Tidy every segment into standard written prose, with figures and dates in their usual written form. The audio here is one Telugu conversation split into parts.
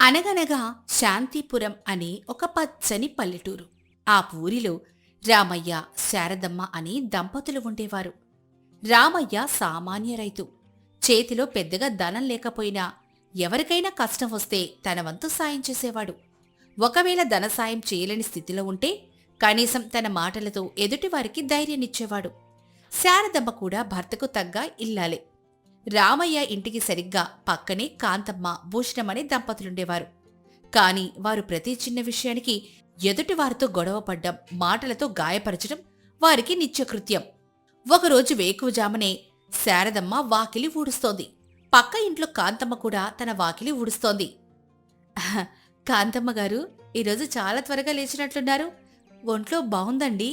అనగనగా శాంతిపురం అనే ఒక పచ్చని పల్లెటూరు. ఆ ఊరిలో రామయ్య, శారదమ్మ అని దంపతులు ఉండేవారు. రామయ్య సామాన్య రైతు. చేతిలో పెద్దగా ధనం లేకపోయినా ఎవరికైనా కష్టం వస్తే తన వంతు సాయం చేసేవాడు. ఒకవేళ ధన సాయం చేయలేని స్థితిలో ఉంటే కనీసం తన మాటలతో ఎదుటివారికి ధైర్యాన్నిచ్చేవాడు. శారదమ్మ కూడా భర్తకు తగ్గ ఇల్లాలే. రామయ్య ఇంటికి సరిగ్గా పక్కనే కాంతమ్మ, భూషణమనే దంపతులుండేవారు. కాని వారు ప్రతి చిన్న విషయానికి ఎదుటివారితో గొడవపడ్డం, మాటలతో గాయపరచడం వారికి నిత్యకృత్యం. ఒకరోజు వేకువజామునే శారదమ్మ వాకిలి ఊడుస్తోంది. పక్క ఇంట్లో కాంతమ్మ కూడా తన వాకిలి ఊడుస్తోంది. కాంతమ్మ గారు, ఈరోజు చాలా త్వరగా లేచినట్లున్నారు. ఒంట్లో బావుందండి.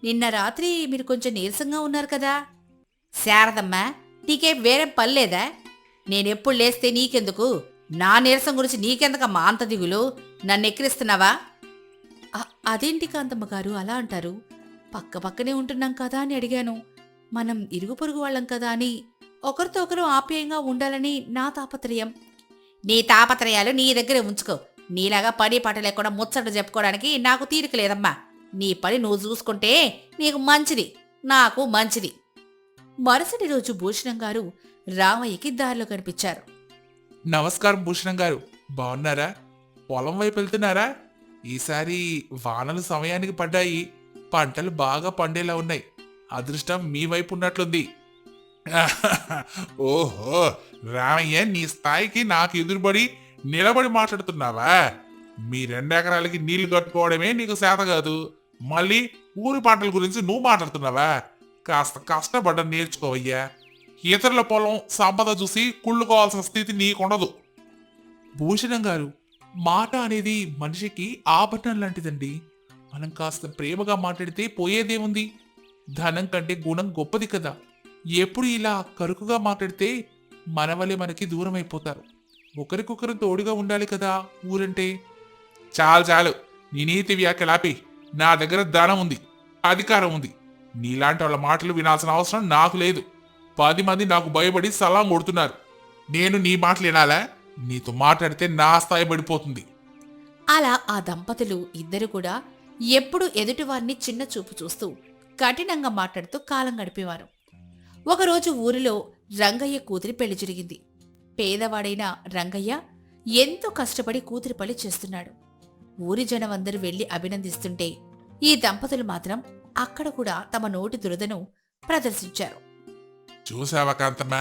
నిన్న రాత్రి మీరు కొంచెం నీరసంగా ఉన్నారు కదా. శారదమ్మ, నీకేం వేరే పనిలేదా? నేనెప్పుడు లేస్తే నీకెందుకు? నా నీరసం గురించి నీకెందుకమ్మా అంత దిగులు? నన్ను ఎక్కిరిస్తున్నావా? అదేంటి కాంతమ్మ గారు అలా అంటారు? పక్కపక్కనే ఉంటున్నాం కదా అని అడిగాను. మనం ఇరుగు పొరుగు వాళ్ళం కదా అని ఒకరితో ఒకరు ఆప్యాయంగా ఉండాలని నా తాపత్రయం. నీ తాపత్రయాలు నీ దగ్గరే ఉంచుకో. నీలాగా పని పాట లేకుండా ముచ్చట చెప్పుకోవడానికి నాకు తీరిక లేదమ్మా. నీ పని నువ్వు చూసుకుంటే నీకు మంచిది, నాకు మంచిది. మరుసటి రోజు భూషణం గారు రామయ్యకి దారిలో కనిపించారు. నమస్కారం భూషణం గారు, బాగున్నారా? పొలం వైపు వెళ్తున్నారా? ఈసారి వానలు సమయానికి పడ్డాయి. పంటలు బాగా పండేలా ఉన్నాయి. అదృష్టం మీ వైపు ఉన్నట్లుంది. ఓహో, రామయ్య, నీ స్థాయికి నాకు ఎదురుబడి నిలబడి మాట్లాడుతున్నావా? మీ 2 ఎకరాలకి నీళ్లు కట్టుకోవడమే నీకు చేత కాదు, మళ్ళీ ఊరి పంటల గురించి నువ్వు మాట్లాడుతున్నావా? కాస్త కష్టపడ్డ నేర్చుకోవయ్యా. ఇతరుల పొలం సంపద చూసి కుళ్ళుకోవాల్సిన స్థితి నీకుండదు. భూషణం గారు, మాట అనేది మనిషికి ఆభరణం లాంటిదండి. మనం కాస్త ప్రేమగా మాట్లాడితే పోయేదేముంది? ధనం కంటే గుణం గొప్పది కదా. ఎప్పుడు ఇలా కరుకుగా మాట్లాడితే మన వల్లే మనకి దూరం అయిపోతారు. ఒకరికొకరు తోడుగా ఉండాలి కదా ఊరంటే. చాలు చాలు, నీ నీతి వ్యాఖ్యలాపి. నా దగ్గర ధనం ఉంది, అధికారం ఉంది. నీలాంటి వాళ్ళ మాటలు వినాల్సిన అవసరం నాకు లేదు. 10 మంది నాకు భయపడి సలాం కొడుతున్నారు. నేను నీ మాటలు వినాలా? నీతో మాట్లాడితే నా స్థాయి పడిపోతుంది. అలా ఆ దంపతులు ఇద్దరు కూడా ఎప్పుడు ఎదుటివారిని చిన్న చూపు చూస్తూ కఠినంగా మాట్లాడుతూ కాలం గడిపేవారు. ఒకరోజు ఊరిలో రంగయ్య కూతురి పెళ్లి జరిగింది. పేదవాడైన రంగయ్య ఎంతో కష్టపడి కూతురి పెళ్లి చేస్తున్నాడు. ఊరి జనం అందరూ వెళ్లి అభినందిస్తుంటే ఈ దంపతులు మాత్రం అక్కడ కూడా తమ నోటి దురదను ప్రదర్శించారు. చూసావా కాంతమ్మ,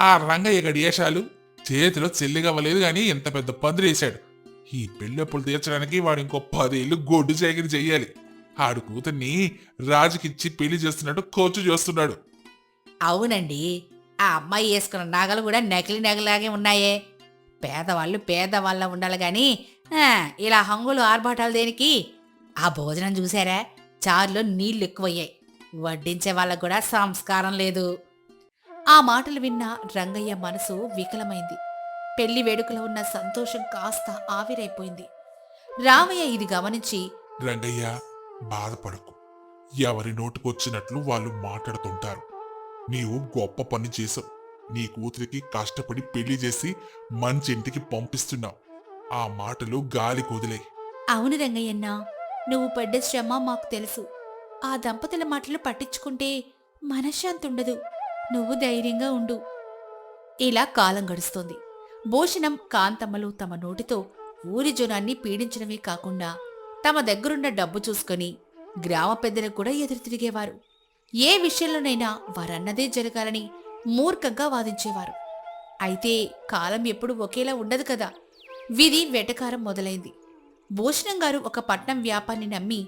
ఆ రంగయ్య గడియేశాలు? చేతిలో చెల్లిగవ్వలేదు గాని ఎంత పెద్ద పందిరేశాడు. ఈ పెళ్ళప్పులు తీర్చడానికి వాడు ఇంకో 10 ఏళ్ళు గొడ్డు చాకిరి చెయ్యాలి. ఆడు కూతుర్ని రాజుకిచ్చి పెళ్లి చేస్తున్నట్టు ఖర్చు చేస్తున్నాడు. అవునండి, ఆ అమ్మాయి వేసుకున్న నగలు కూడా నకిలీ నగలాగే ఉన్నాయే. పేదవాళ్ళు పేదవాళ్ళ ఉండాలి గాని ఇలా హంగులు ఆర్భాటాలు దేనికి? ఆ భోజనం చూసారా? చారులో నీళ్లు ఎక్కువయ్యాయి. వడ్డించే వాళ్ళకు కూడా సంస్కారం లేదు. ఆ మాటలు విన్న రంగయ్య మనసు వికలమైంది. పెళ్లి వేడుకలో ఉన్న సంతోషం కాస్త ఆవిరైపోయింది. రామయ్య ఇది గమనించి, రంగయ్య, బాధపడకు. ఎవరి నోటుకొచ్చినట్లు వాళ్ళు మాట్లాడుతుంటారు. నీవు గొప్ప పని చేసావు. నీ కూతురికి కష్టపడి పెళ్లి చేసి మంచి ఇంటికి పంపిస్తున్నావు. ఆ మాటలు గాలి కుదిలే. అవును రంగయ్యన్నా, నువ్వు పడ్డ శ్రమ మాకు తెలుసు. ఆ దంపతుల మాటలు పట్టించుకుంటే మనశ్శాంతి ఉండదు. నువ్వు ధైర్యంగా ఉండు. ఇలా కాలం గడుస్తోంది. భూషణం, కాంతమ్మలు తమ నోటితో ఊరి జనాన్ని పీడించడమే కాకుండా తమ దగ్గరున్న డబ్బు చూసుకొని గ్రామ పెద్దలకు కూడా ఎదురు తిరిగేవారు. ఏ విషయంలోనైనా వారన్నదే జరగాలని మూర్ఖంగా వాదించేవారు. అయితే కాలం ఎప్పుడు ఒకేలా ఉండదు కదా. విధి వెటకారం మొదలైంది. భూషణం గారు ఒక పట్నం వ్యాపారిని నమ్మి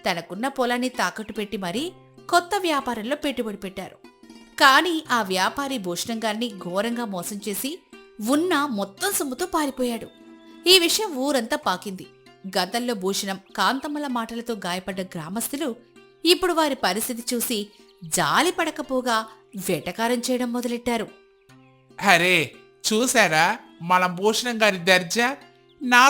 తనకున్న పొలాన్ని తాకట్టు పెట్టి మరీ కొత్త వ్యాపారంలో పెట్టుబడి పెట్టారు. కాని ఆ వ్యాపారి భూషణం గారిని ఘోరంగా మోసం చేసి ఉన్న మొత్తం సొమ్ముతో పారిపోయాడు. ఈ విషయం ఊరంతా పాకింది. గతంలో భూషణం, కాంతమ్మల మాటలతో గాయపడ్డ గ్రామస్తులు ఇప్పుడు వారి పరిస్థితి చూసి జాలి పడకపోగా వెటకారం చేయడం మొదలెట్టారు. అరే, చూసారా మన భూషణం గారి దర్జా? నా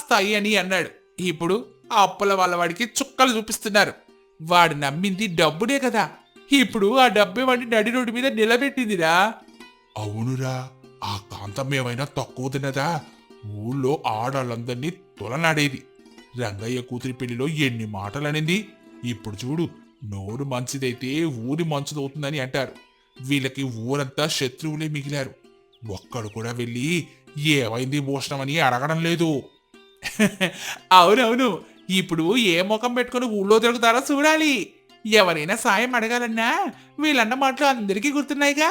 స్థాయి అని అన్నాడు. ఇప్పుడు ఆ అప్పుల వాళ్ళ వాడికి చుక్కలు చూపిస్తున్నారు. వాడు నమ్మింది డబ్బునే కదా. ఇప్పుడు ఆ డబ్బే వాడిని నడి రోడ్డు మీద నిలబెట్టిందిరా. అవునురా, ఆ కాంతం ఏమైనా తక్కువ తిన్నదా? ఊళ్ళో ఆడాళ్ళందరినీ తొలనాడేది. రంగయ్య కూతురి పెళ్లిలో ఎన్ని మాటలనింది. ఇప్పుడు చూడు, నోరు మంచిదైతే ఊరి మంచిదవుతుందని అంటారు. వీళ్ళకి ఊరంతా శత్రువులే మిగిలారు. ఒక్కడు కూడా వెళ్ళి ఏమైంది భూషణం అని అడగడం లేదు. అవునవును, ఇప్పుడు ఏ ముఖం పెట్టుకుని ఊళ్ళో తిరుగుతారో చూడాలి. ఎవరైనా సాయం అడగాలన్నా వీళ్ళన్న మాటలు అందరికీ గుర్తున్నాయిగా.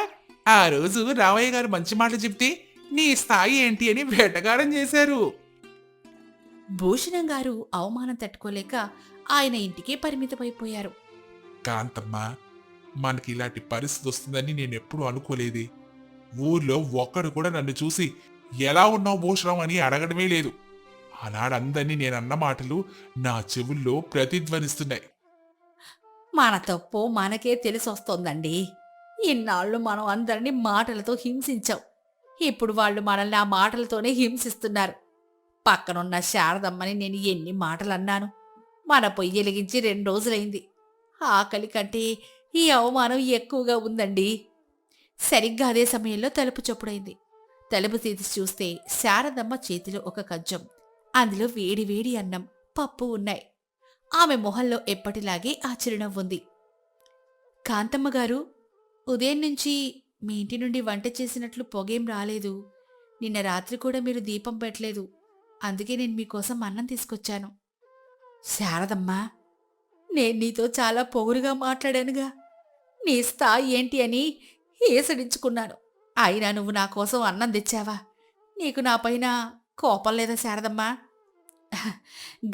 ఆ రోజు రామయ్య గారు మంచి మాటలు చెప్తే నీ స్థాయి ఏంటి అని వేటగారం చేశారు. భూషణం గారు అవమానం తట్టుకోలేక ఆయన ఇంటికే పరిమితమైపోయారు. కాంతమ్మ, మనకి ఇలాంటి పరిస్థితి వస్తుందని నేనెప్పుడూ అనుకోలేదే. ఊర్లో ఒక్కడు కూడా నన్ను చూసి ఎలా ఉన్నావు భూషణం అని అడగడమే లేదు. ఆనాడందరినీ నేనన్న మాటలు నా చెవుల్లో ప్రతిధ్వనిస్తున్నాయి. మన తప్పు మనకే తెలిసొస్తోందండి. ఇన్నాళ్ళు మనం అందరినీ మాటలతో హింసించాం. ఇప్పుడు వాళ్ళు మనల్ని ఆ మాటలతోనే హింసిస్తున్నారు. పక్కనున్న శారదమ్మని నేను ఎన్ని మాటలన్నాను. మన పొయ్యి వెలిగించి 2 రోజులైంది. ఆకలి కంటే ఈ అవమానం ఎక్కువగా ఉందండి. సరిగ్గా అదే సమయంలో తలుపు చప్పుడైంది. తలుపు తీసి చూస్తే శారదమ్మ చేతిలో ఒక కంచం, అందులో వేడి వేడి అన్నం, పప్పు ఉన్నాయి. ఆమె మొహంలో ఎప్పటిలాగే ఆ చిరునవ్వుంది. కాంతమ్మ గారు, ఉదయం నుంచి మీ ఇంటి నుండి వంట చేసినట్లు పొగేం రాలేదు. నిన్న రాత్రి కూడా మీరు దీపం పెట్టలేదు. అందుకే నేను మీకోసం అన్నం తీసుకొచ్చాను. శారదమ్మా, నేను నీతో చాలా పొగురుగా మాట్లాడానుగా. నీ స్థాయి ఏంటి అని ఏసడించుకున్నాను. అయినా నువ్వు నా కోసం అన్నం తెచ్చావా? నీకు నాపైన కోపం లేదా శారదమ్మా?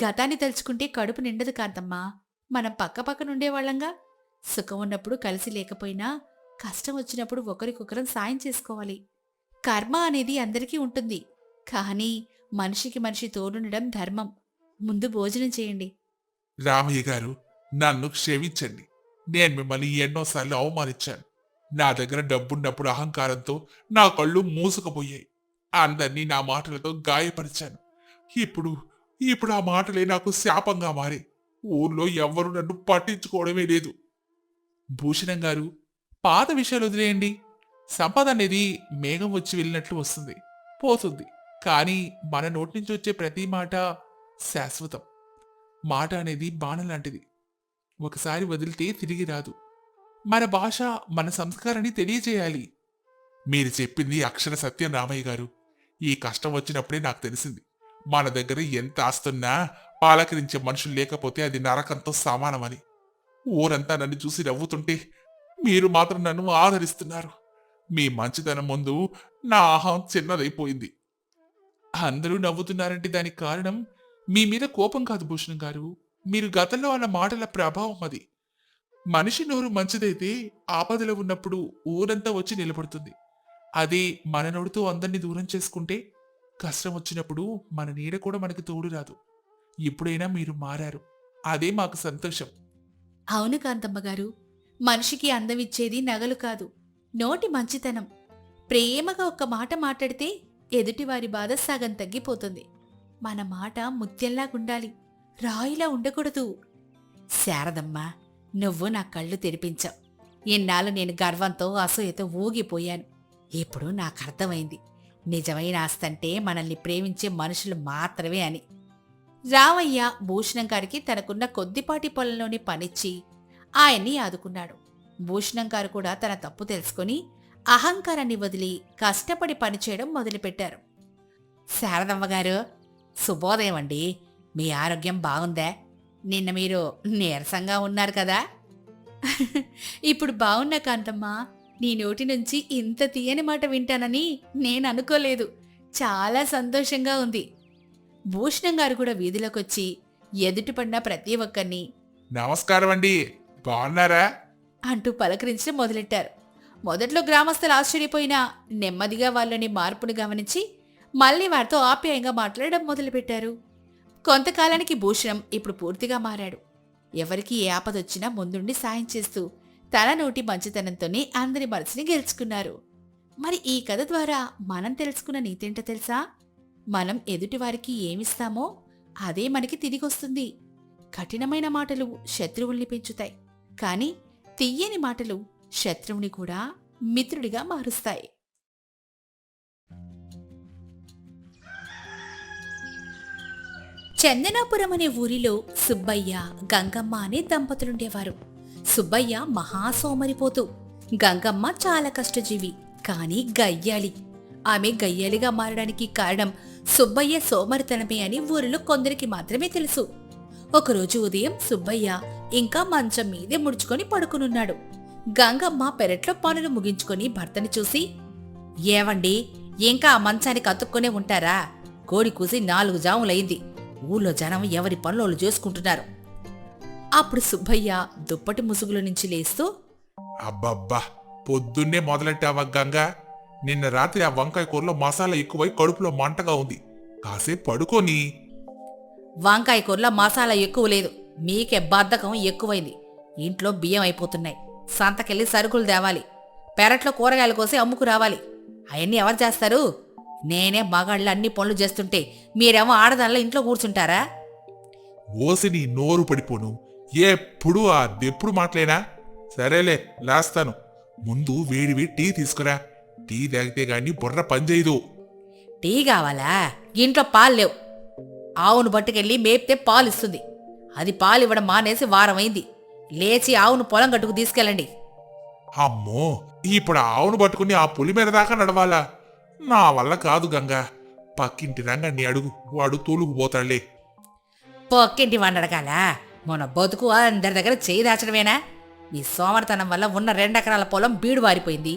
గతాన్ని తలుచుకుంటే కడుపు నిండదు కాంతమ్మా. మనం పక్కపక్కనుండేవాళ్లంగా. సుఖం ఉన్నప్పుడు కలిసి లేకపోయినా కష్టం వచ్చినప్పుడు ఒకరికొకరం సాయం చేసుకోవాలి. కర్మ అనేది అందరికీ ఉంటుంది. కానీ మనిషికి మనిషి తోడుండడం ధర్మం. ముందు భోజనం చేయండి. రామయ్య గారు, నన్ను క్షమించండి. నేను మిమ్మల్ని ఎన్నోసార్లు అవమానించాను. నా దగ్గర డబ్బున్నప్పుడు అహంకారంతో నా కళ్ళు మూసుకుపోయాయి. అందర్నీ నా మాటలతో గాయపరిచాను. ఇప్పుడు ఇప్పుడు ఆ మాటలే నాకు శాపంగా మారే. ఊర్లో ఎవ్వరూ నన్ను పట్టించుకోవడమే లేదు. భూషణం గారు, పాత విషయాలు వదిలేయండి. సంపద అనేది మేఘం వచ్చి వెళ్ళినట్లు వస్తుంది, పోతుంది. కానీ మన నోటి నుంచి వచ్చే ప్రతి మాట శాశ్వతం. మాట అనేది బాణం లాంటిది. ఒకసారి వదిలితే తిరిగి రాదు. మన భాష, మన సంస్కారాన్ని తెలియజేయాలి. మీరు చెప్పింది అక్షర సత్యం రామయ్య గారు. ఈ కష్టం వచ్చినప్పుడే నాకు తెలిసింది, మన దగ్గర ఎంత ఆస్తున్నా పాలకరించే మనుషులు లేకపోతే అది నరకంతో సమానమని. ఊరంతా నన్ను చూసి నవ్వుతుంటే మీరు మాత్రం నన్ను ఆదరిస్తున్నారు. మీ మంచితనం ముందు నా అహం చిన్నదైపోయింది. అందరూ నవ్వుతున్నారంటే దానికి కారణం మీ మీద కోపం కాదు భూషణం గారు. మీరు గతంలో అన్న మాటల ప్రభావం అది. మనిషి నోరు మంచిదైతే ఆపదలో ఉన్నప్పుడు ఊరంతా వచ్చి నిలబడుతుంది. అదే మన నోటితో అందరినీ దూరం చేసుకుంటే కష్టం వచ్చినప్పుడు మన నీడ కూడా మనకి తోడు రాదు. ఇప్పుడైనా మీరు మారారు, అదే మాకు సంతోషం. అవును కాంతమ్మ గారు, మనిషికి అందం ఇచ్చేది నగలు కాదు, నోటి మంచితనం. ప్రేమగా ఒక్క మాట మాట్లాడితే ఎదుటివారి బాధ సగం తగ్గిపోతుంది. మన మాట ముత్యంలాగుండాలి, రాయిలా ఉండకూడదు. శారదమ్మా, నువ్వు నా కళ్ళు తెరిపించావు. ఇన్నాళ్ళు నేను గర్వంతో అసూయతో ఊగిపోయాను. ఇప్పుడు నాకు అర్థమైంది, నిజమైన ఆస్తంటే మనల్ని ప్రేమించే మనుషులు మాత్రమే అని. రామయ్య భూషణం గారికి తనకున్న కొద్దిపాటి పొలంలోని పనిచ్చి ఆయన్ని ఆదుకున్నాడు. భూషణం గారు కూడా తన తప్పు తెలుసుకుని అహంకారాన్ని వదిలి కష్టపడి పనిచేయడం మొదలుపెట్టారు. శారదమ్మ గారు, శుభోదయం అండి. మీ ఆరోగ్యం బాగుందా? నిన్న మీరు నీరసంగా ఉన్నారు కదా? ఇప్పుడు బాగున్నా కాంతమ్మా. నీ నోటి నుంచి ఇంత తీయని మాట వింటానని నేను అనుకోలేదు. చాలా సంతోషంగా ఉంది. భూషణం గారు కూడా వీధిలోకొచ్చి ఎదుటిపడిన ప్రతి ఒక్కరిని నమస్కారం అండి, బాగున్నారా అంటూ పలకరించడం మొదలెట్టారు. మొదట్లో గ్రామస్తులు ఆశ్చర్యపోయినా నెమ్మదిగా వాళ్ళని మార్పును గమనించి మళ్ళీ వారితో ఆప్యాయంగా మాట్లాడడం మొదలుపెట్టారు. కొంతకాలానికి భూషణం ఇప్పుడు పూర్తిగా మారాడు. ఎవరికి ఏ ఆపదొచ్చినా ముందుండి సాయం చేస్తూ తన నోటి మంచితనంతోనే అందరి మనసుని గెలుచుకున్నారు. మరి ఈ కథ ద్వారా మనం తెలుసుకున్న నీతేంటో తెలుసా? మనం ఎదుటివారికి ఏమిస్తామో అదే మనకి తిరిగొస్తుంది. కఠినమైన మాటలు శత్రువుల్ని పెంచుతాయి, కానీ తియ్యని మాటలు శత్రువుని కూడా మిత్రుడిగా మారుస్తాయి. చందనాపురం అనే ఊరిలో సుబ్బయ్య గంగమ్మ అనే దంపతులుండేవారు. సుబ్బయ్య మహాసోమరిపోతూ, గంగమ్మ చాలా కష్టజీవి, కాని గయ్యాలి. ఆమె గయ్యాలిగా మారడానికి కారణం సుబ్బయ్య సోమరితనమే అని ఊరిలో కొందరికి మాత్రమే తెలుసు. ఒకరోజు ఉదయం సుబ్బయ్య ఇంకా మంచం మీదే ముడుచుకొని పడుకునున్నాడు. గంగమ్మ పెరట్లో పనులు ముగించుకొని భర్తని చూసి, ఏవండి, ఇంకా ఆ మంచానికి అతుక్కునే ఉంటారా? కోడి కూసి 4 జాములయింది. ఊళ్ళో జనం ఎవరి పనులు చేసుకుంటున్నారు. అప్పుడు సుబ్బయ్య దుప్పటి ముసుగులో నుంచి లేస్తూ, అబ్బబ్బా, పొద్దున్నే మొదలెట్టావా గంగా? నిన్న రాత్రి ఆ వంకాయ కూరలో మసాలా ఎక్కువై కడుపులో మంటగా ఉంది. కాసేపు పడుకోని. వంకాయ కూరలో మసాలా ఎక్కువ లేదు, మీకే బద్ధకం ఎక్కువైంది. ఇంట్లో బియ్యం అయిపోతున్నాయి, సంతకెళ్ళి సరుకులు తేవాలి, పెరట్లో కూరగాయలు కోసి అమ్ముకు రావాలి. అవన్నీ ఎవరు చేస్తారు? నేనే మగాళ్ళు అన్ని పనులు చేస్తుంటే మీరేమో ఆడదానిలో ఇంట్లో కూర్చుంటారా? ఓసి నీ నోరు పడిపోను. ఎప్పుడు ఆ దెప్పుడు మాటలేనా? సరేలే, లేస్తాను. ముందు వేడివి టీ తీసుకురా. టీ తాగితే గాని బుర్ర పనిచేయదు. టీ కావాలా? ఇంట్లో పాలు లేవు. ఆవును పట్టుకెళ్ళి మేపితే పాలు ఇస్తుంది. అది పాలు ఇవ్వడం మానేసి వారమైంది. లేచి ఆవును పొలం గట్టుకు తీసుకెళ్ళండి. అమ్మో, ఇప్పుడు ఆవును పట్టుకుని ఆ పులి మీద దాకా నడవాలా? నా వల్ల కాదు గంగా. పక్కింటి రంగన్ని అడుగు, వాడు తోలుకుపోతాడులే. పొక్కింటి వండడగాల మన బతుకు అందరి దగ్గర చేయి దాచడమేనా? మీ సోమరతనం వల్ల ఉన్న 2 ఎకరాల పొలం బీడు వారిపోయింది.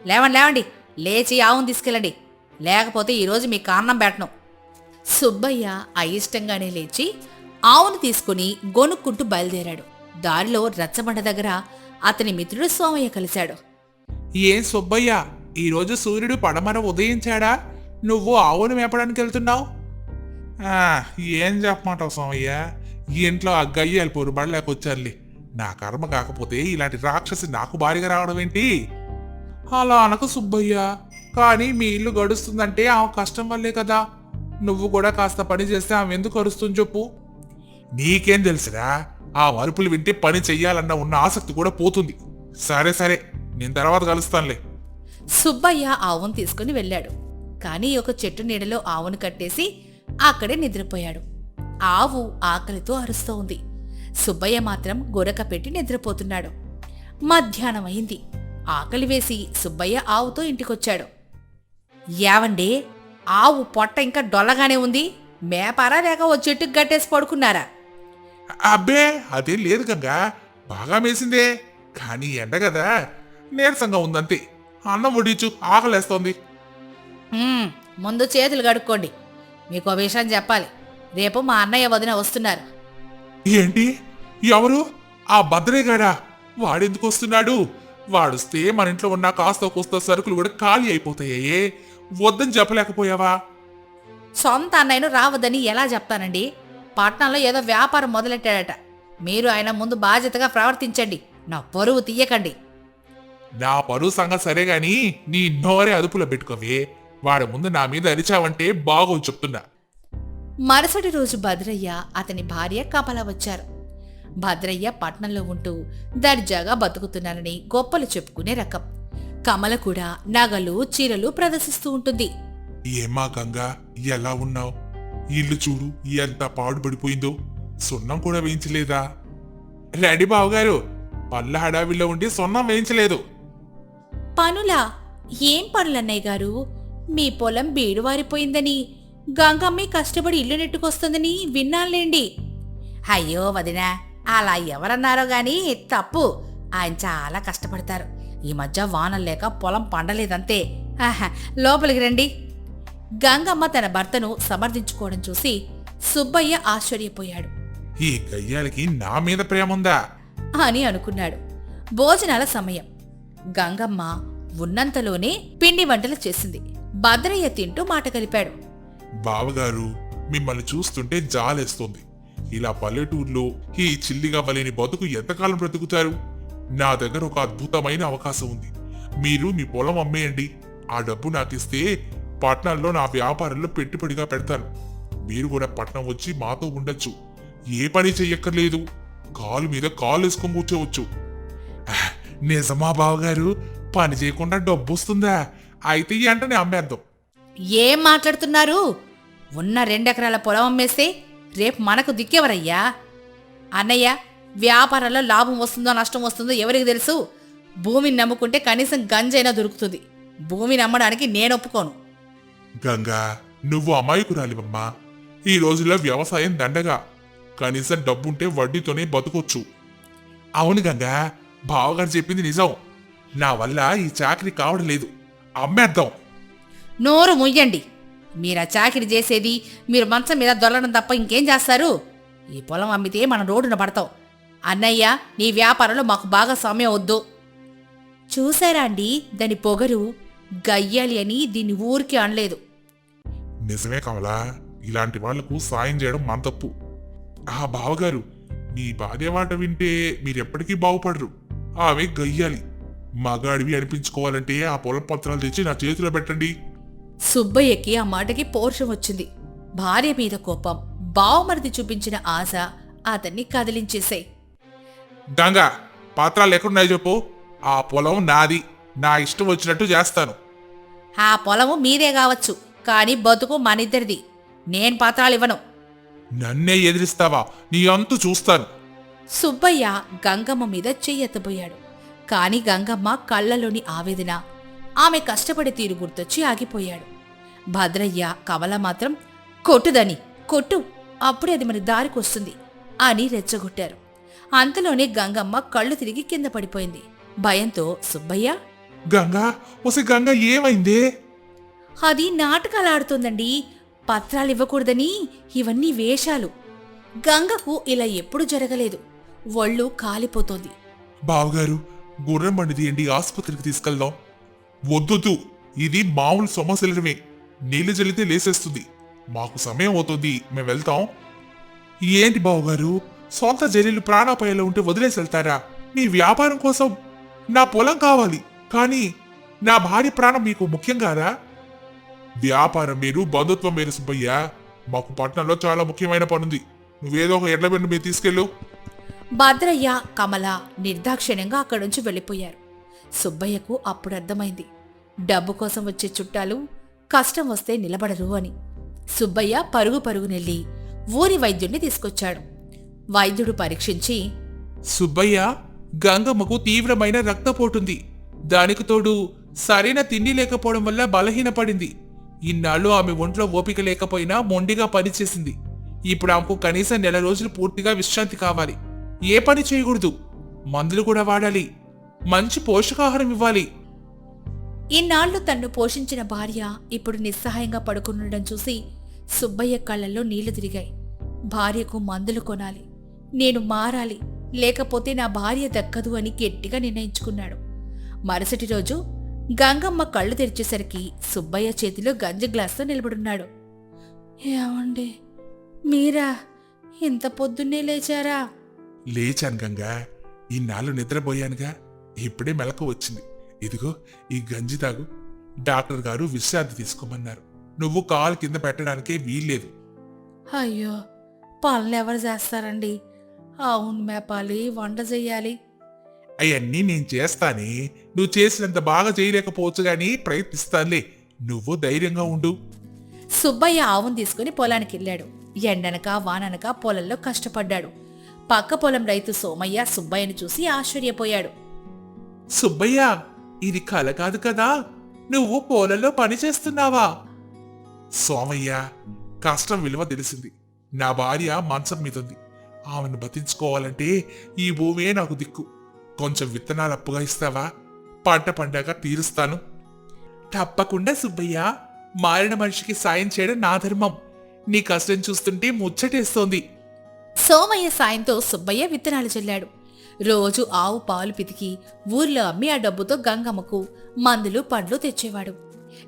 లేవండి, లేచి ఆవును తీసుకెళ్ళండి, లేకపోతే ఈరోజు మీ కారణం పెట్టను. సుబ్బయ్య అయిష్టంగానే లేచి ఆవును తీసుకుని గొనుక్కుంటూ బయలుదేరాడు. దారిలో రచ్చబండ దగ్గర అతని మిత్రుడు సోమయ్య కలిశాడు. ఏం సుబ్బయ్య, ఈరోజు సూర్యుడు పడమర ఉదయించాడా? నువ్వు ఆవును మేపడానికి వెళ్తున్నావు? ఏం చెప్పమంటావు సోమయ్య, ఈ ఇంట్లో ఆ గయ్యాలి పోరు బడలేకొచ్చారులే. నా కర్మ కాకపోతే ఇలాంటి రాక్షసి నాకు భారీగా రావడం ఏంటి? అలా అనకు సుబ్బయ్య, కానీ మీ ఇల్లు గడుస్తుందంటే ఆమె కష్టం వల్లే కదా. నువ్వు కూడా కాస్త పని చేస్తే ఆమె ఎందుకు అరుస్తుంది చెప్పు? నీకేం తెలుసురా? ఆ అరుపులు వింటే పని చెయ్యాలన్న ఉన్న ఆసక్తి కూడా పోతుంది. సరే సరే, నేను తర్వాత కలుస్తానులే. సుబ్బయ్య ఆవును తీసుకుని వెళ్ళాడు. కాని ఒక చెట్టు నీడలో ఆవును కట్టేసి అక్కడే నిద్రపోయాడు. ఆవు ఆకలితో అరుస్తూ ఉంది. సుబ్బయ్య మాత్రం గొరక పెట్టి నిద్రపోతున్నాడు. మధ్యాహ్నం అయింది. ఆకలి వేసి సుబ్బయ్య ఆవుతో ఇంటికొచ్చాడు. యావండి, ఆవు పొట్ట ఇంకా డొల్లగానే ఉంది. మేపారా లేక ఓ చెట్టుకు గట్టేసి పడుకున్నారా? అబ్బే, అదేం లేదు గంగా, బాగా మేసిందే. కానీ ఎండ కదా, నీరసంగా ఉందంతే. అన్నం వడ్డించు, ఆకలేస్తోంది. ముందు చేతులు కడుక్కోండి. మీకు విషయం చెప్పాలి. రేపు మా అన్నయ్య వదిన వస్తున్నారు. ఏంటి? ఎవరు? ఆ భద్రేగాడా? వాడెందుకు వస్తున్నాడు? వాడొస్తే మన ఇంట్లో ఉన్న కాస్త కోస్త సరుకులు కూడా ఖాళీ అయిపోతాయే. వద్దని చెప్పలేకపోయావా? సొంత అన్నయ్యను రావద్దని ఎలా చెప్తానండి? పట్నంలో ఏదో వ్యాపారం మొదలెట్టాడట. మీరు ఆయన ముందు బాధ్యతగా ప్రవర్తించండి. నా పరువు తీయకండి. నా పరువు సంగతి సరే గాని నీ నోరే అదుపులో పెట్టుకోవే. వాడి ముందు నా మీద అరిచావంటే బాగోదు చెప్తున్నా. మరుసటి రోజు భద్రయ్య అతని భార్య కమల వచ్చారు. భద్రయ్య పట్నంలో ఉంటూ దర్జాగా బతుకుతున్నారని గొప్పలు చెప్పుకునే రకం. కమల కూడా నగలు చీరలు ప్రదర్శిస్తూ ఉంటుంది. ఏమా గంగా, ఎలా ఉన్నావు? ఇల్లు చూడు ఎంత పాడుపడిపోయిందో. సున్నం కూడా వేయించలేదా? రెడీ బావగారు, పళ్ళ హడావిల్లో ఉండి సున్నం వేయించలేదు. పనులా? ఏం పనులన్నయ్య గారు? మీ పొలం బీడువారిపోయిందని, గంగమ్మి కష్టపడి ఇల్లు నెట్టుకొస్తుందని విన్నానులేండి. అయ్యో వదినా, అలా ఎవరన్నారో గాని తప్పు. ఆయన చాలా కష్టపడతారు. ఈ మధ్య వానలు లేక పొలం పండలేదంతే. లోపలికి రండి. గంగమ్మ తన భర్తను సమర్థించుకోవడం చూసి సుబ్బయ్య ఆశ్చర్యపోయాడు. ఈ గయ్యాలకి నా మీద ప్రేముందా అని అనుకున్నాడు. భోజనాల సమయం. గంగమ్మ ఉన్నంతలోనే పిండి వంటలు చేసింది. భద్రయ్య తింటూ మాట కలిపాడు. బావగారు, మిమ్మల్ని చూస్తుంటే జాలేస్తుంది. ఇలా పల్లెటూరులో ఈ చిల్లిగా వలేని బతుకు ఎంతకాలం బ్రతుకుతారు? నా దగ్గర ఒక అద్భుతమైన అవకాశం ఉంది. మీరు మీ పొలం అమ్మేయండి. ఆ డబ్బు నాకిస్తే పట్నంలో నా వ్యాపారంలో పెట్టుబడిగా పెడతాను. మీరు కూడా పట్నం వచ్చి మాతో ఉండొచ్చు. ఏ పని చెయ్యక్కర్లేదు. కాలు మీద కాలు వేసుకొని కూర్చోవచ్చు. నిజమా బావగారు? పని చేయకుండా డబ్బు వస్తుందా? అయితే వెంటనే అమ్మేద్దాం. ఏం మాట్లాడుతున్నారు? ఉన్న 2 ఎకరాల పొలం అమ్మేస్తే రేపు మనకు దిక్కెవరయ్యా? అన్నయ్య, వ్యాపారంలో లాభం వస్తుందో నష్టం వస్తుందో ఎవరికి తెలుసు? భూమిని నమ్ముకుంటే కనీసం గంజైనా దొరుకుతుంది. భూమిని అమ్మడానికి నేను ఒప్పుకోను. గంగా, నువ్వు అమాయకురాలివమ్మా. ఈ రోజుల్లో వ్యవసాయం దండగా. కనీసం డబ్బుంటే వడ్డీతోనే బతుకొచ్చు. అవును గంగా, బావగారు చెప్పింది నిజం. నా వల్ల ఈ చాకరీ కావడం లేదు. అమ్మేద్దాం. నోరు ముయ్యండి. మీరా చాకిరి చేసేది, మీరు మంచం మీద దొల్లడం తప్ప ఇంకేం చేస్తారు? ఈ పొలం అమ్మితే మనం రోడ్డున పడతాం. అన్నయ్య, నీ వ్యాపారంలో మాకు బాగా సమయం వద్దు. చూసారా అండి దాని పొగరు? గయ్యాలి అని దీన్ని ఊరికి అనలేదు. నిజమే కమలా, ఇలాంటి వాళ్లకు సాయం చేయడం మన తప్పు. ఆ బావగారు, మీ భార్య మాట వింటే మీరెప్పటికీ బాగుపడరు. ఆమె గయ్యాలి. మగాడివి అనిపించుకోవాలంటే ఆ పొలం పత్రాలు తెచ్చి నా చేతిలో పెట్టండి. సుబ్బయ్యకి ఆ మాటకి పౌరుషం వచ్చింది. భార్య మీద కోపం, బావమరిది చూపించిన ఆశ అతన్ని కదిలించేశాయి. గంగా, పత్రాలు ఎక్కడున్నాయో చెప్పు. ఆ పొలం నాది. నా ఇష్టం వచ్చినట్టు చేస్తాను. ఆ పొలము మీదే కావచ్చు, కాని బతుకు మనిద్దరిది. నేను పత్రాలు ఇవ్వను. నన్నే ఎదిరిస్తావా? నీ అంతు చూస్తాను. సుబ్బయ్య గంగమ్మ మీద చెయ్యెత్తబోయాడు. కాని గంగమ్మ కళ్ళలోని ఆవేదన, ఆమె కష్టపడి తీరు గుర్తొచ్చి ఆగిపోయాడు. భద్రయ్య, కమల మాత్రం కొట్టుదని కొట్టు, అప్పుడే అది మన దారికొస్తుంది అని రెచ్చగొట్టారు. అంతలోనే గంగమ్మ కళ్ళు తిరిగి కింద పడిపోయింది. భయంతో సుబ్బయ్య, గంగా, ఒసి గంగా, ఏమైందే? అది నాటకాలాడుతోందండి. పత్రాలు ఇవ్వకూడదని ఇవన్నీ వేషాలు. గంగకు ఇలా ఎప్పుడు జరగలేదు. ఒళ్ళు కాలిపోతోంది. బావగారు, గుర్రం బండి తీయండి, ఆసుపత్రికి తీసుకెళ్దాం. వద్దొద్దు, ఇది మామూలు సమస్యలమే. నీళ్లు జల్లితే లేసేస్తుంది. మాకు సమయం అవుతుంది, మేము వెళ్తాం. ఏంటి బావగారు, సొంత జల్లీలు ప్రాణాపాయంలో ఉంటే వదిలేసి వెళ్తారా? మీ వ్యాపారం కోసం నా పొలం కావాలి, కానీ నా భార్య ప్రాణం మీకు ముఖ్యం కాదా? వ్యాపారం వేరు, బంధుత్వం వేరు సుబ్బయ్య. మాకు పట్టణంలో చాలా ముఖ్యమైన పనుంది. నువ్వేదో ఒక ఎడ్ల బండి మీద తీసుకెళ్ళు. భద్రయ్య, కమల నిర్దాక్షిణ్యంగా అక్కడి నుంచి వెళ్ళిపోయారు. సుబ్బయ్యకు అప్పుడు అర్థమైంది, డబ్బు కోసం వచ్చే చుట్టాలు కష్టం వస్తే నిలబడరు అని. సుబ్బయ్య పరుగు పరుగునెళ్ళి ఊరి వైద్యుణ్ణి తీసుకొచ్చాడు. వైద్యుడు పరీక్షించి, సుబ్బయ్య, గంగమ్మకు తీవ్రమైన రక్తపోటుంది. దానికి తోడు సరైన తిండి లేకపోవడం వల్ల బలహీనపడింది. ఇన్నాళ్ళు ఆమె ఒంట్లో ఓపిక లేకపోయినా మొండిగా పనిచేసింది. ఇప్పుడు ఆమెకు కనీసం 1 నెల రోజులు పూర్తిగా విశ్రాంతి కావాలి. ఏ పని చేయకూడదు. మందులు కూడా వాడాలి. మంచి పోషకాహారం ఇవ్వాలి. ఇన్నాళ్లు తన్ను పోషించిన భార్య ఇప్పుడు నిస్సహాయంగా పడుకుండడం చూసి సుబ్బయ్య కళ్ళల్లో నీళ్లు తిరిగాయి. భార్యకు మందులు కొనాలి, నేను మారాలి, లేకపోతే నా భార్య దక్కదు అని గట్టిగా నిర్ణయించుకున్నాడు. మరుసటి రోజు గంగమ్మ కళ్ళు తెరిచేసరికి సుబ్బయ్య చేతిలో గంజి గ్లాస్తో నిలబడున్నాడు. ఏమండి, మీరా? ఇంత పొద్దున్నే లేచారా? లేచాను గంగా. ఇన్నాళ్ళు నిద్రపోయానుగా, ఇప్పుడే మెలకు వచ్చింది. ఇదిగో ఈ గంజి తాగు. డాక్టర్ గారు విశ్రాంతి తీసుకోమన్నారు. నువ్వు కాలు కింద పెట్టడానికే వీల్లేదు. అయ్యో, పనులు ఎవరు చేస్తారండి? అవును, మేపాలి, వంట చెయ్యాలి. అవన్నీ నేను చేస్తానే. నువ్వు చేసినంత బాగా చేయలేకపోవచ్చు గాని ప్రయత్నిస్తానులే. నువ్వు ధైర్యంగా ఉండు. సుబ్బయ్య ఆవును తీసుకుని పొలానికి వెళ్ళాడు. ఎండనక వాననక పొలంలో కష్టపడ్డాడు. పక్క పొలం రైతు సోమయ్య సుబ్బయ్యను చూసి ఆశ్చర్యపోయాడు. సుబ్బయ్య, ఇది కల కాదు కదా? నువ్వు పొలంలో పని చేస్తున్నావా? సోమయ్య, కష్టం విలువ తెలిసింది. నా భార్య మంచం మీదుంది. ఆమెను బతించుకోవాలంటే ఈ భూమే నాకు దిక్కు. కొంచెం విత్తనాలు అప్పుగా ఇస్తావా? పంట పండాక తీరుస్తాను. తప్పకుండా సుబ్బయ్య. మారిన మనిషికి సాయం చేయడం నా ధర్మం. నీ కష్టం చూస్తుంటే ముచ్చటేస్తోంది. సోమయ్య సాయంతో సుబ్బయ్య విత్తనాలు చల్లాడు. రోజు ఆవు పాలు పితికి ఊర్లో అమ్మి ఆ డబ్బుతో గంగమ్మకు మందులు పండ్లు తెచ్చేవాడు.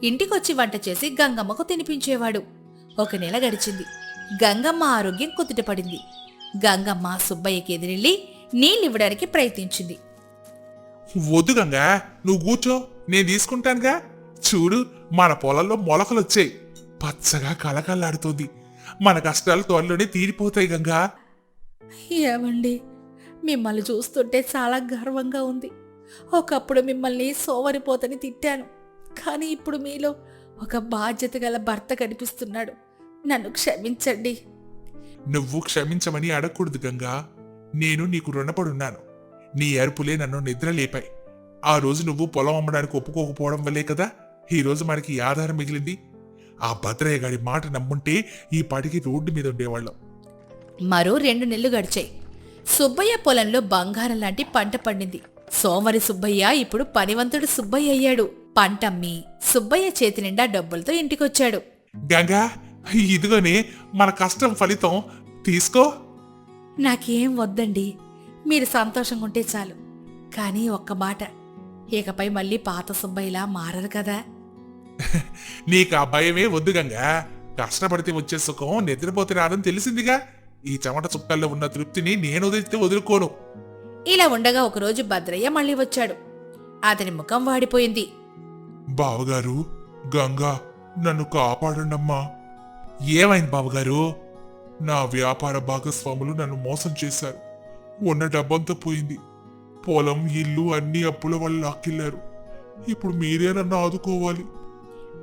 ఇంటికొచ్చి వంట చేసి గంగమ్మకు తినిపించేవాడు. 1 నెల గడిచింది. గంగమ్మ ఆరోగ్యం కుదుటపడింది. గంగమ్మ సుబ్బయ్యకి ఎదిరెళ్ళి నీళ్ళివ్వడానికి ప్రయత్నించింది. వద్దు గంగా, నువ్వు కూర్చో, నేను తీసుకుంటానుగా. చూడు, మన పొలంలో మొలకలొచ్చాయి. పచ్చగా కలకల్లాడుతోంది. మన కష్టాలు త్వరలోనే తీరిపోతాయి గంగా. ఏమండి, మిమ్మల్ని చూస్తుంటే చాలా గర్వంగా ఉంది. ఒకప్పుడు మిమ్మల్ని సోవరిపోతని తిట్టాను, కానీ ఇప్పుడు మీలో ఒక బాధ్యత గల భర్త కనిపిస్తున్నాడు. నన్ను క్షమించండి. నువ్వు క్షమించమని అడగకూడదు గంగా. నేను నీకు రుణపడున్నాను. నీ అరుపులే నన్ను నిద్ర లేపాయి. ఆ రోజు నువ్వు పొలం అమ్మడానికి ఒప్పుకోకపోవడం వల్లే కదా ఈ రోజు మనకి ఈ ఆధారం మిగిలింది. ఆ భద్రయ్య గారి మాట నమ్ముంటే ఈ పాటికి రోడ్డు మీద ఉండేవాళ్ళం. మరో 2 నెలలు గడిచాయి. సుబ్బయ్య పొలంలో బంగారం లాంటి పంట పండింది. సోమరి సుబ్బయ్య ఇప్పుడు పనివంతుడు సుబ్బయ్య అయ్యాడు. పంటమ్మి సుబ్బయ్య చేతి నిండా డబ్బులతో ఇంటికొచ్చాడు. గంగా, ఇదిగోనే మన కష్టం ఫలితం, తీసుకో. నాకేం వద్దండి, మీరు సంతోషంగా ఉంటే చాలు. కానీ ఒక్క మాట, ఇకపై మళ్ళీ పాత సుబ్బయ్యలా మారరు కదా. నీకు ఆ భయమే వద్దు గంగా. కష్టపడితే వచ్చే సుఖం నిద్రపోతే రాదని తెలిసిందిగా. ఈ చెమట చుక్కల్లో ఉన్న తృప్తిని నేను వదిలితే వదులుకోను. ఇలా ఉండగా ఒకరోజు భద్రయ్య మళ్ళీ వచ్చాడు. అతని ముఖం వాడిపోయింది. బావగారు, గంగా నన్ను కాపాడండమ్మా. ఏమైంది బావగారు? నా వ్యాపార భాగస్వాములు నన్ను మోసం చేశారు. ఉన్న డబ్బంతా పోయింది. పొలం, ఇల్లు అన్ని అప్పుల వల్ల లాక్కెళ్లారు. ఇప్పుడు మీరే నన్ను ఆదుకోవాలి.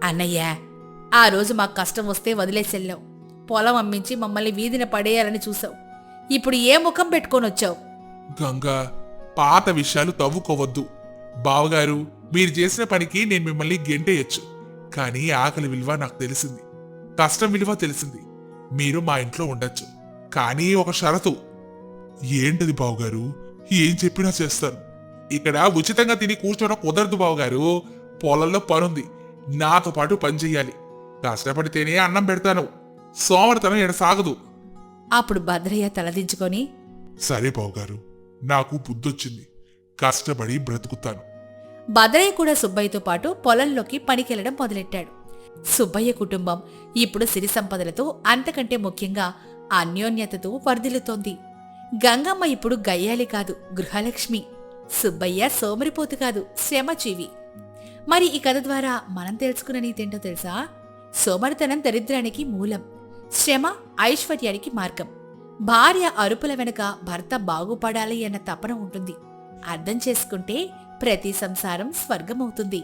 అన్నయ్య, ఆ రోజు మాకు కష్టం వస్తే వదిలేసెళ్ళావు. పొలం అమ్మించి మమ్మల్ని వీధిన పడేయాలని చూసావు. ఇప్పుడు ఏ ముఖం పెట్టుకొని వచ్చావు? గంగా, పాత విషయాలు తవ్వుకోవద్దు. బావగారు, మీరు చేసిన పనికి నేను మిమ్మల్ని గెంటేయచ్చు. కానీ ఆకలి విలువ నాకు తెలిసింది, కష్టం విలువ తెలిసింది. మీరు మా ఇంట్లో ఉండొచ్చు, కానీ ఒక షరతు. ఏంటది బావగారు? ఏం చెప్పినా చేస్తాను. ఇక్కడ ఉచితంగా తిని కూర్చోవడం కుదరదు బావగారు. పొలంలో పనుంది, నాతో పాటు పని చెయ్యాలి. కష్టపడితేనే అన్నం పెడతాను. సోమరితనం ఎడ సాగదు. అప్పుడు భద్రయ్య తలదించుకొని, సరే బావగారు, నాకు బుద్ధొచ్చింది. కష్టపడి బ్రతుకుతాను. భద్రయ్య కూడా సుబ్బయ్యతో పాటు పొలంలోకి పనికెళ్లడం మొదలెట్టాడు. సుబ్బయ్య కుటుంబం ఇప్పుడు సిరి సంపదలతో, అంతకంటే ముఖ్యంగా అన్యోన్యతతో వర్ధిల్లుతోంది. గంగమ్మ ఇప్పుడు గయ్యాలి కాదు, గృహలక్ష్మి. సుబ్బయ్య సోమరిపోతు కాదు, శ్రమజీవి. మరి ఈ కథ ద్వారా మనం తెలుసుకున్న నీతేంటో తెలుసా? సోమరితనం దరిద్రానికి మూలం, శ్రమ ఐశ్వర్యానికి మార్గం. భార్య అరుపుల వెనుక భర్త బాగుపడాలి అన్న తపన ఉంటుంది. అర్థం చేసుకుంటే ప్రతి సంసారం స్వర్గమవుతుంది.